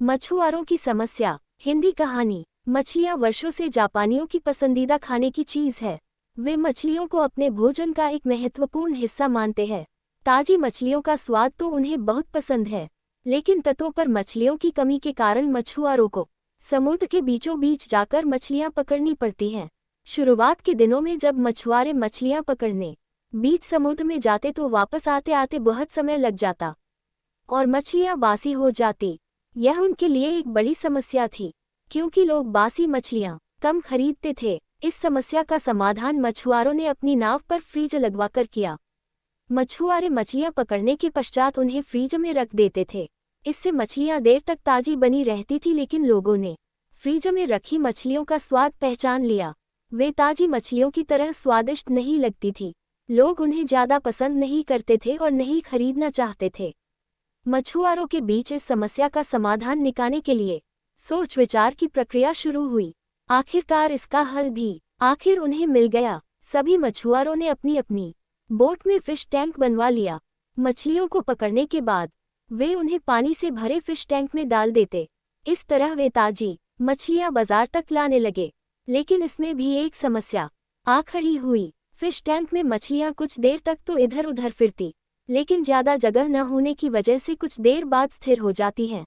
मछुआरों की समस्या। हिंदी कहानी। मछलियां वर्षों से जापानियों की पसंदीदा खाने की चीज है। वे मछलियों को अपने भोजन का एक महत्वपूर्ण हिस्सा मानते हैं। ताजी मछलियों का स्वाद तो उन्हें बहुत पसंद है, लेकिन तटों पर मछलियों की कमी के कारण मछुआरों को समुद्र के बीचों बीच जाकर मछलियां पकड़नी पड़ती हैं। शुरुआत के दिनों में जब मछुआरे मछलियां पकड़ने बीच समुद्र में जाते तो वापस आते आते बहुत समय लग जाता और मछलियां बासी हो जाती। यह उनके लिए एक बड़ी समस्या थी, क्योंकि लोग बासी मछलियां कम खरीदते थे। इस समस्या का समाधान मछुआरों ने अपनी नाव पर फ्रीज लगवाकर किया। मछुआरे मछलियां पकड़ने के पश्चात उन्हें फ्रीज में रख देते थे। इससे मछलियां देर तक ताजी बनी रहती थी, लेकिन लोगों ने फ्रीज में रखी मछलियों का स्वाद पहचान लिया। वे ताजी मछलियों की तरह स्वादिष्ट नहीं लगती थी। लोग उन्हें ज्यादा पसंद नहीं करते थे और नहीं खरीदना चाहते थे। मछुआरों के बीच इस समस्या का समाधान निकालने के लिए सोच विचार की प्रक्रिया शुरू हुई। आखिरकार इसका हल भी आखिर उन्हें मिल गया। सभी मछुआरों ने अपनी अपनी बोट में फिश टैंक बनवा लिया। मछलियों को पकड़ने के बाद वे उन्हें पानी से भरे फिश टैंक में डाल देते। इस तरह वे ताजी मछलियां बाजार तक लाने लगे। लेकिन इसमें भी एक समस्या आ खड़ी हुई। फिश टैंक में मछलियां कुछ देर तक तो इधर उधर फिरती, लेकिन ज्यादा जगह न होने की वजह से कुछ देर बाद स्थिर हो जाती हैं।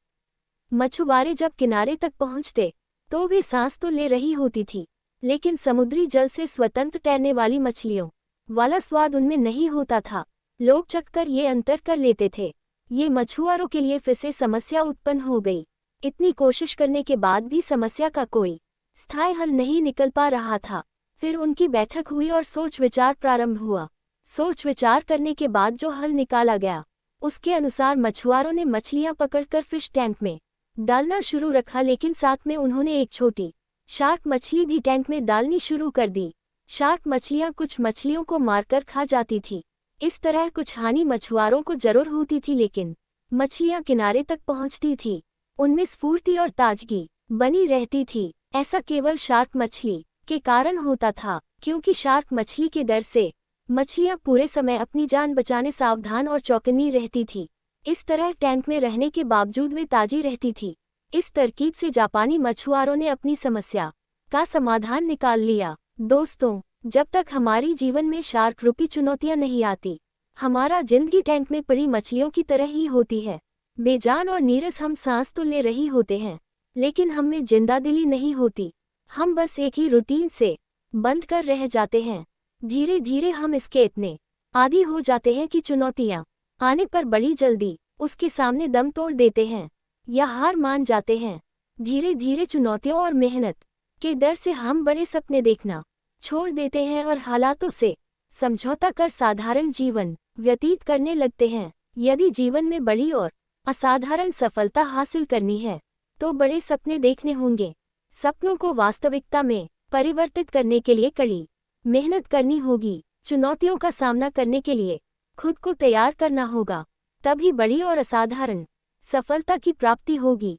मछुआरे जब किनारे तक पहुंचते तो वे सांस तो ले रही होती थी, लेकिन समुद्री जल से स्वतंत्र तैरने वाली मछलियों वाला स्वाद उनमें नहीं होता था। लोग चखकर ये अंतर कर लेते थे। ये मछुआरों के लिए फिर से समस्या उत्पन्न हो गई। इतनी कोशिश करने के बाद भी समस्या का कोई स्थायी हल नहीं निकल पा रहा था। फिर उनकी बैठक हुई और सोच विचार प्रारंभ हुआ। सोच विचार करने के बाद जो हल निकाला गया, उसके अनुसार मछुआरों ने मछलियां पकड़कर फिश टैंक में डालना शुरू रखा, लेकिन साथ में उन्होंने एक छोटी शार्क मछली भी टैंक में डालनी शुरू कर दी। शार्क मछलियां कुछ मछलियों को मारकर खा जाती थी। इस तरह कुछ हानि मछुआरों को जरूर होती थी, लेकिन मछलियां किनारे तक पहुंचती थी। उनमें स्फूर्ति और ताजगी बनी रहती थी। ऐसा केवल शार्क मछली के कारण होता था, क्योंकि शार्क मछली के डर से मछलियां पूरे समय अपनी जान बचाने सावधान और चौकन्नी रहती थी। इस तरह टैंक में रहने के बावजूद वे ताजी रहती थी। इस तरकीब से जापानी मछुआरों ने अपनी समस्या का समाधान निकाल लिया। दोस्तों, जब तक हमारी जीवन में शार्क रूपी चुनौतियां नहीं आती, हमारा जिंदगी टैंक में पड़ी मछलियों की तरह ही होती है। बेजान और नीरस हम सांस तो ले रही होते हैं, लेकिन हम में जिंदादिली नहीं होती। हम बस एक ही रूटीन से बंद कर रह जाते हैं। धीरे धीरे हम इसके इतने आदी हो जाते हैं कि चुनौतियां आने पर बड़ी जल्दी उसके सामने दम तोड़ देते हैं या हार मान जाते हैं। धीरे धीरे चुनौतियों और मेहनत के डर से हम बड़े सपने देखना छोड़ देते हैं और हालातों से समझौता कर साधारण जीवन व्यतीत करने लगते हैं। यदि जीवन में बड़ी और असाधारण सफलता हासिल करनी है, तो बड़े सपने देखने होंगे। सपनों को वास्तविकता में परिवर्तित करने के लिए कड़ी मेहनत करनी होगी। चुनौतियों का सामना करने के लिए खुद को तैयार करना होगा। तभी बड़ी और असाधारण सफलता की प्राप्ति होगी।